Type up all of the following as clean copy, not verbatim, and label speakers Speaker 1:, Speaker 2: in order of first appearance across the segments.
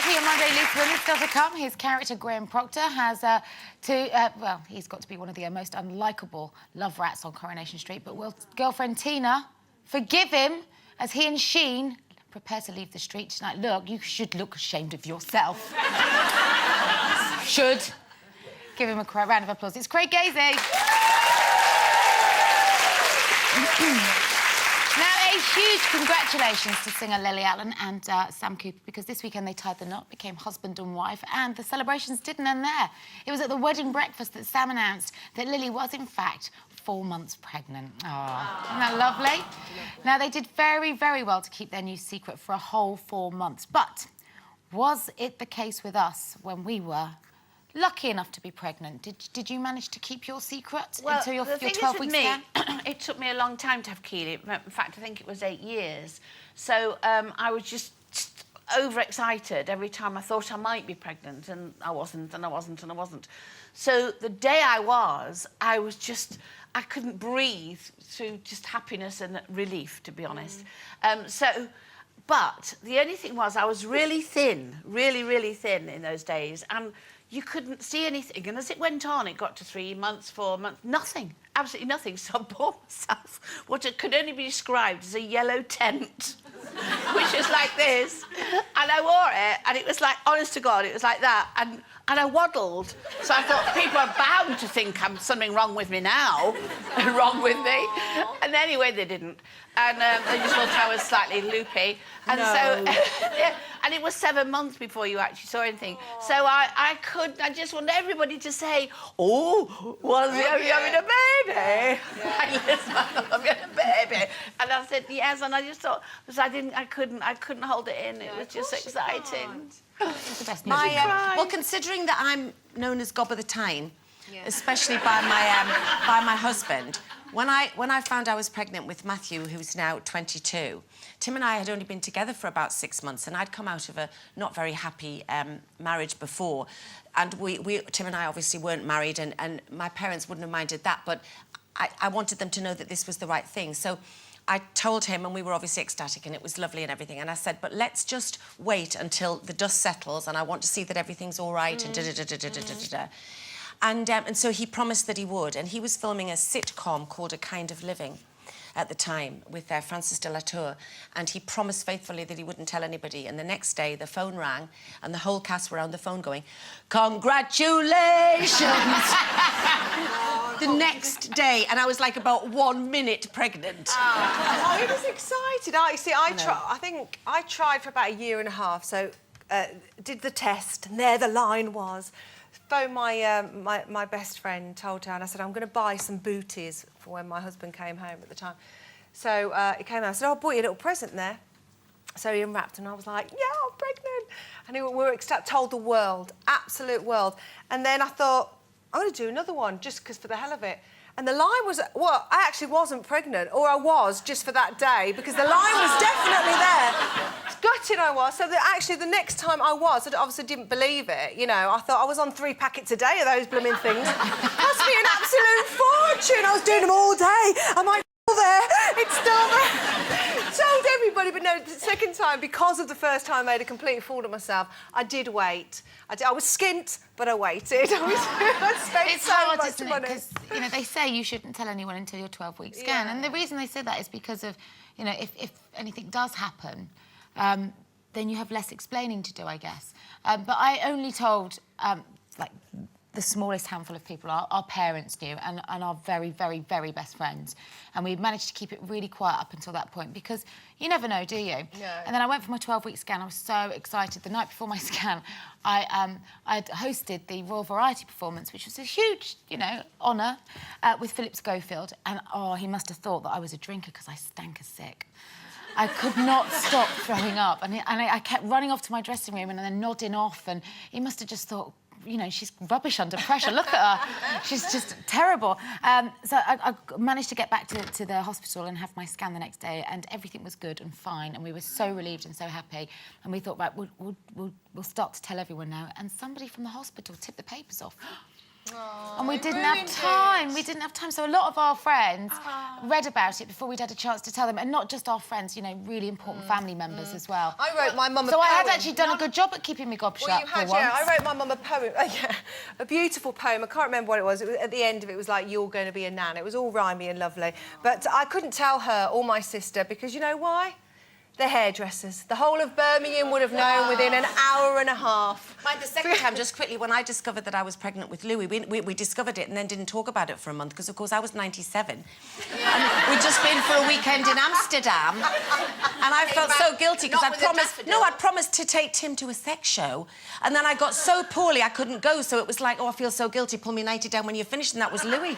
Speaker 1: for your Monday Loose Women still to come. His character, Graham Proctor, has well, he's got to be one of the most unlikable love rats on Coronation Street, but will girlfriend Tina forgive him as he and Sheen prepare to leave the street tonight? Look, you should look ashamed of yourself. Should. Give him a round of applause. It's Craig Gazey. Now, a huge congratulations to singer Lily Allen and Sam Cooper, because this weekend they tied the knot, became husband and wife, and the celebrations didn't end there. It was at the wedding breakfast that Sam announced that Lily was, in fact, 4 months pregnant. Oh, isn't that lovely? Now, they did very, very well to keep their new secret for a whole 4 months. But was it the case with us when we were lucky enough to be pregnant? Did you manage to keep your secret until your 12 weeks scan?
Speaker 2: It took me a long time to have Keely. In fact, I think it was 8 years. So I was just overexcited every time I thought I might be pregnant, and I wasn't, and I wasn't, and I wasn't. So the day I was just... I couldn't breathe through just happiness and relief, to be honest. But the only thing was I was really thin, really, really thin in those days, and you couldn't see anything. And as it went on, it got to 3 months, 4 months, nothing, absolutely nothing. So I bought myself what could only be described as a yellow tent, which was like this. And I wore it, and it was like, honest to God, it was like that. And I waddled. So I thought, people are bound to think I'm something wrong with me now, wrong with me. And anyway, they didn't. And they just thought I was slightly loopy. And so, yeah, and it was 7 months before you actually saw anything. So I just want everybody to say, oh, was he having a baby? Yeah. Like, listen, I'm having a baby. And I said, yes, and I just thought, because I couldn't hold it in. It was just exciting.
Speaker 1: It's the best news.
Speaker 3: Well, considering that I'm known as Gob of the Tyne, especially by my husband, when I found I was pregnant with Matthew, who's now 22, Tim and I had only been together for about 6 months, and I'd come out of a not very happy marriage before, and Tim and I obviously weren't married, and my parents wouldn't have minded that, but I wanted them to know that this was the right thing. So I told him, and we were obviously ecstatic, and it was lovely and everything, and I said, but let's just wait until the dust settles, and I want to see that everything's all right, and da-da-da-da-da-da-da-da. And so he promised that he would, and he was filming a sitcom called A Kind of Living at the time with Francis de la Tour, and he promised faithfully that he wouldn't tell anybody, and the next day the phone rang, and the whole cast were on the phone going, congratulations! The next day, and I was like about 1 minute pregnant.
Speaker 4: Oh, he was excited. I think I tried for about 1.5 years, so did the test, and there the line was. Phoned my best friend, told her, and I said, I'm going to buy some booties for when my husband came home at the time. So he came out, I said, oh, I bought you a little present there. So he unwrapped, and I was like, yeah, I'm pregnant. And we were told the world, absolute world. And then I thought, I'm going to do another one, just because for the hell of it. And the line was, well, I actually wasn't pregnant, or I was just for that day, because the line was definitely there. Gutted I was. So that actually the next time I was, I obviously didn't believe it, you know. I thought I was on 3 packets a day of those blooming things. Cost me an absolute fortune. I was doing them all day. Am I still there? It's still there. Told everybody, but no, the second time, because of the first time I made a complete fool of myself, I did wait. I was skint, but I waited. I spent
Speaker 1: it's
Speaker 4: so
Speaker 1: hard,
Speaker 4: much
Speaker 1: isn't it?
Speaker 4: money.
Speaker 1: Because, you know, they say you shouldn't tell anyone until your 12-week scan. And the reason they say that is because of, you know, if anything does happen, then you have less explaining to do, I guess. But I only told, like, the smallest handful of people. Our parents knew, and our very, very, very best friends. And we managed to keep it really quiet up until that point, because you never know, do you?
Speaker 4: No.
Speaker 1: And then I went for my 12-week scan. I was so excited. The night before my scan, I hosted the Royal Variety performance, which was a huge, you know, honour, with Philip Schofield. And, oh, he must have thought that I was a drinker, because I stank as sick. I could not stop throwing up, and I kept running off to my dressing room and then nodding off, and he must have just thought, you know, she's rubbish under pressure. Look at her. She's just terrible. So I managed to get back to the hospital and have my scan the next day, and everything was good and fine, and we were so relieved and so happy. And we thought, right, we'll start to tell everyone now. And somebody from the hospital tipped the papers off. And we didn't have time. We didn't have time. So a lot of our friends read about it before we'd had a chance to tell them. And not just our friends, you know, really important family members as well.
Speaker 4: I wrote my mum a
Speaker 1: So
Speaker 4: poem.
Speaker 1: I had actually done a good job at keeping my gob shut
Speaker 4: Well, you had,
Speaker 1: for once.
Speaker 4: yeah. I wrote my mum a poem, a beautiful poem. I can't remember what it was. At the end of it, it was like, "You're going to be a nan." It was all rhymey and lovely. But I couldn't tell her or my sister because you know why? They're hairdressers. The whole of Birmingham would have known within an hour and a half.
Speaker 3: Mind, the second time, just quickly, when I discovered that I was pregnant with Louis, we discovered it and then didn't talk about it for a month because, of course, I was 97. And we'd just been for a weekend in Amsterdam and I felt so guilty because I'd promised to take Tim to a sex show and then I got so poorly I couldn't go, so it was like, oh, I feel so guilty, pull me nightie down when you're finished, and that was Louis.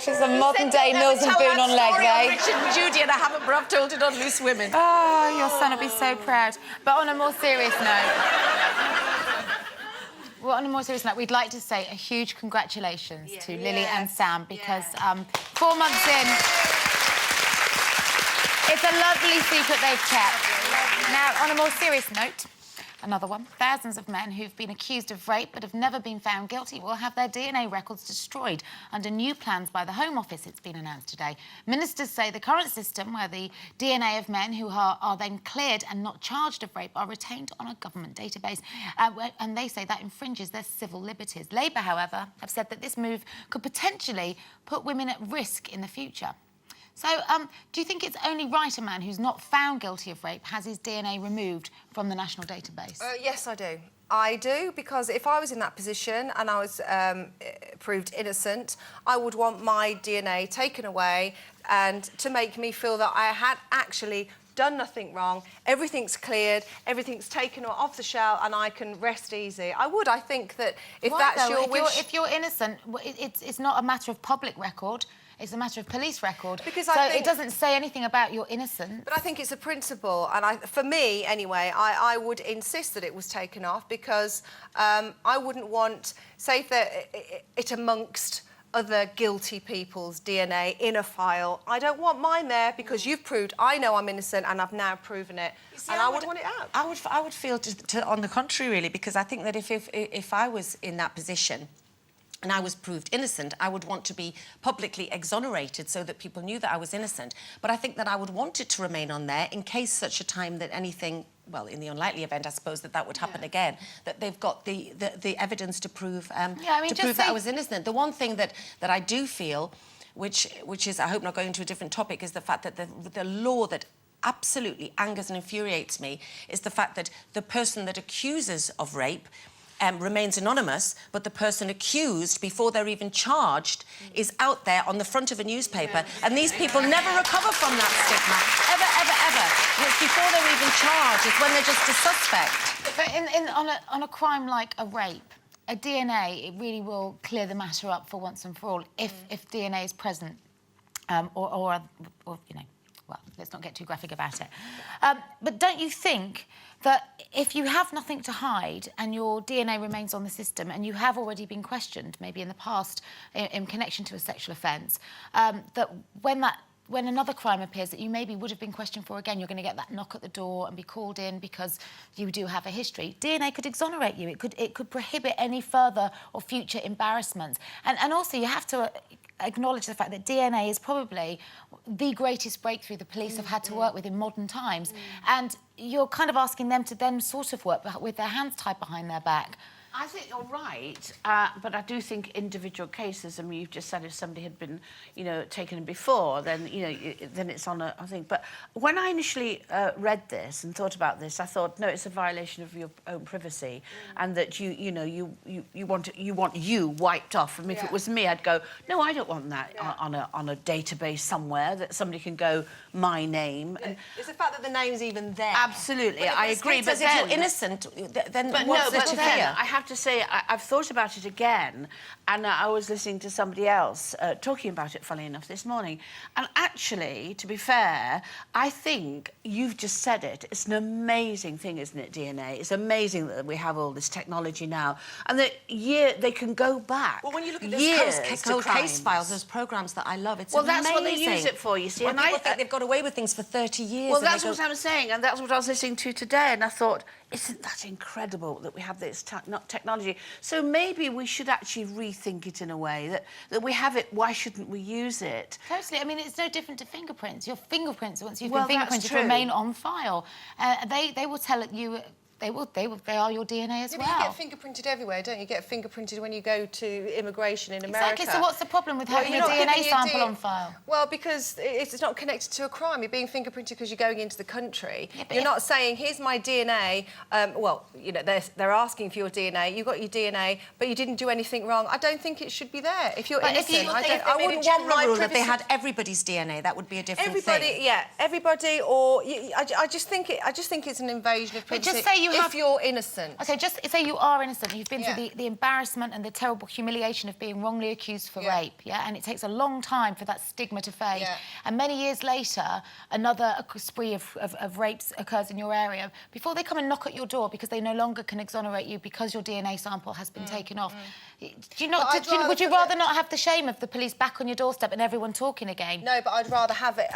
Speaker 1: She's a modern-day Mills and Boon on legs, eh?
Speaker 3: Richard and Judy, and I haven't, but I've told it on Loose Women.
Speaker 1: Oh, your son will be so proud. But on a more serious note... Well, on a more serious note, we'd like to say a huge congratulations to Lily and Sam because 4 months in, it's a lovely secret they've kept. Now, on a more serious note, another one. Thousands of men who've been accused of rape but have never been found guilty will have their DNA records destroyed under new plans by the Home Office, it's been announced today. Ministers say the current system, where the DNA of men who are then cleared and not charged of rape are retained on a government database, and they say that infringes their civil liberties. Labour, however, have said that this move could potentially put women at risk in the future. So, do you think it's only right a man who's not found guilty of rape has his DNA removed from the national database?
Speaker 4: Yes, I do. I do, because if I was in that position and I was proved innocent, I would want my DNA taken away and to make me feel that I had actually done nothing wrong, everything's cleared, everything's taken off the shelf and I can rest easy. I would. I think that if that's your wish...
Speaker 1: If you're innocent, it's not a matter of public record. It's a matter of police record.
Speaker 4: Because
Speaker 1: it doesn't say anything about your innocence.
Speaker 4: But I think it's a principle, and for me, anyway, I would insist that it was taken off because I wouldn't want, say, it amongst other guilty people's DNA in a file. I don't want mine there because you've proved I know I'm innocent and I've now proven it, and I would want it out.
Speaker 3: I would feel on the contrary, really, because I think that if I was in that position and I was proved innocent, I would want to be publicly exonerated so that people knew that I was innocent. But I think that I would want it to remain on there in case such a time that anything, well, in the unlikely event, I suppose, that would happen again, that they've got the evidence to prove, that I was innocent. The one thing that I do feel, which is, I hope not going to a different topic, is the fact that the law that absolutely angers and infuriates me is the fact that the person that accuses of rape remains anonymous, but the person accused, before they're even charged, is out there on the front of a newspaper, and these people never recover from that stigma, ever, ever, ever. And it's before they're even charged, it's when they're just a suspect.
Speaker 1: But on a crime like a rape, a DNA, it really will clear the matter up for once and for all if DNA is present, or you know, well, let's not get too graphic about it. But don't you think that if you have nothing to hide and your DNA remains on the system and you have already been questioned, maybe in the past, in connection to a sexual offence, that when another crime appears that you maybe would have been questioned for again, you're going to get that knock at the door and be called in because you do have a history. DNA could exonerate you. It could prohibit any further or future embarrassments. And also you have to acknowledge the fact that DNA is probably the greatest breakthrough the police have had to work with in modern times. And you're kind of asking them to then sort of work with their hands tied behind their back.
Speaker 2: I think you're right, but I do think individual cases, I mean, you've just said if somebody had been, you know, taken in before, then, you know, then it's on a thing. But when I initially read this and thought about this, I thought, no, it's a violation of your own privacy, and that you want you wiped off. And if it was me, I'd go, no, I don't want that on a database somewhere that somebody can go, my name. And
Speaker 4: it's the fact that the name's even there.
Speaker 2: Absolutely, I agree.
Speaker 3: But if you're innocent, then what's there to fear?
Speaker 2: I have to say, I've thought about it again, and I was listening to somebody else talking about it, funnily enough, this morning. And actually, to be fair, I think you've just said it. It's an amazing thing, isn't it, DNA? It's amazing that we have all this technology now, and that they can go back.
Speaker 3: Well, when you look at
Speaker 2: years
Speaker 3: those
Speaker 2: to
Speaker 3: case files, those programmes that I love, it's
Speaker 2: well,
Speaker 3: amazing.
Speaker 2: that's what they use it for, you see.
Speaker 3: When
Speaker 2: and
Speaker 3: people think they've got away with things for 30 years.
Speaker 2: well, that's what I'm saying, and that's what I was listening to today, and I thought, isn't that incredible that we have this technology? So maybe we should actually rethink it in a way that we have it. Why shouldn't we use it?
Speaker 1: Totally. I mean, it's no different to fingerprints. Your fingerprints, once you've
Speaker 2: Well,
Speaker 1: been
Speaker 2: that's
Speaker 1: fingerprinted,
Speaker 2: true.
Speaker 1: remain on file. They will tell you. They are your DNA as
Speaker 4: Yeah,
Speaker 1: well.
Speaker 4: but you get fingerprinted everywhere, don't you? You get fingerprinted when you go to immigration in America.
Speaker 1: Exactly. So what's the problem with having
Speaker 4: you're
Speaker 1: a
Speaker 4: not
Speaker 1: DNA
Speaker 4: giving your
Speaker 1: sample on file?
Speaker 4: Well, because it's not connected to a crime. You're being fingerprinted because you're going into the country.
Speaker 1: Yeah, but
Speaker 4: you're not saying, here's my DNA. Well, you know, they're asking for your DNA. You got your DNA, but you didn't do anything wrong. I don't think it should be there. If you're
Speaker 1: But if
Speaker 4: innocent,
Speaker 1: you-
Speaker 4: I wouldn't want my
Speaker 3: rule that
Speaker 4: privacy.
Speaker 3: they had everybody's DNA. That would be a different
Speaker 4: Everybody,
Speaker 3: thing.
Speaker 4: yeah, everybody, or I just think it's an invasion of
Speaker 1: But
Speaker 4: privacy.
Speaker 1: just say you
Speaker 4: if
Speaker 1: have-
Speaker 4: you're innocent.
Speaker 1: Okay, just say you are innocent. You've been
Speaker 4: Yeah.
Speaker 1: through the embarrassment and the terrible humiliation of being wrongly accused for rape, yeah? And it takes a long time for that stigma to fade.
Speaker 4: Yeah.
Speaker 1: And many years later, another spree of rapes occurs in your area. Before they come and knock at your door because they no longer can exonerate you because your DNA sample has been taken off. Do you not?
Speaker 4: But I'd
Speaker 1: Would you
Speaker 4: rather
Speaker 1: rather not have the shame of the police back on your doorstep and everyone talking again?
Speaker 4: No, but I'd rather have it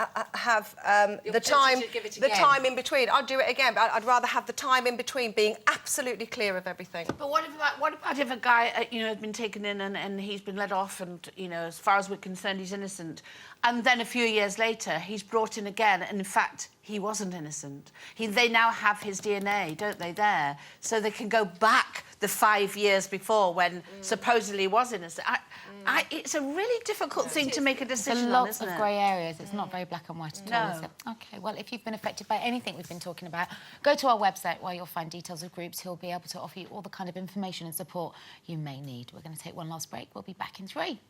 Speaker 4: the time
Speaker 3: to give it
Speaker 4: the
Speaker 3: again.
Speaker 4: time in between. I'd do it again, but I'd rather have the time in between being absolutely clear of everything.
Speaker 2: But what about if a guy, you know, has been taken in and he's been let off and, you know, as far as we're concerned, he's innocent. And then a few years later, he's brought in again and, in fact, he wasn't innocent. They now have his DNA, don't they, there? So they can go back the 5 years before when supposedly he was innocent. It's a really difficult thing to make a
Speaker 1: There's
Speaker 2: decision on,
Speaker 1: lots
Speaker 2: isn't
Speaker 1: of
Speaker 2: it?
Speaker 1: grey areas. It's not very black and white at all, is it? OK, well, if you've been affected by anything we've been talking about, go to our website where you'll find details of groups who'll be able to offer you all the kind of information and support you may need. We're going to take one last break. We'll be back in 3.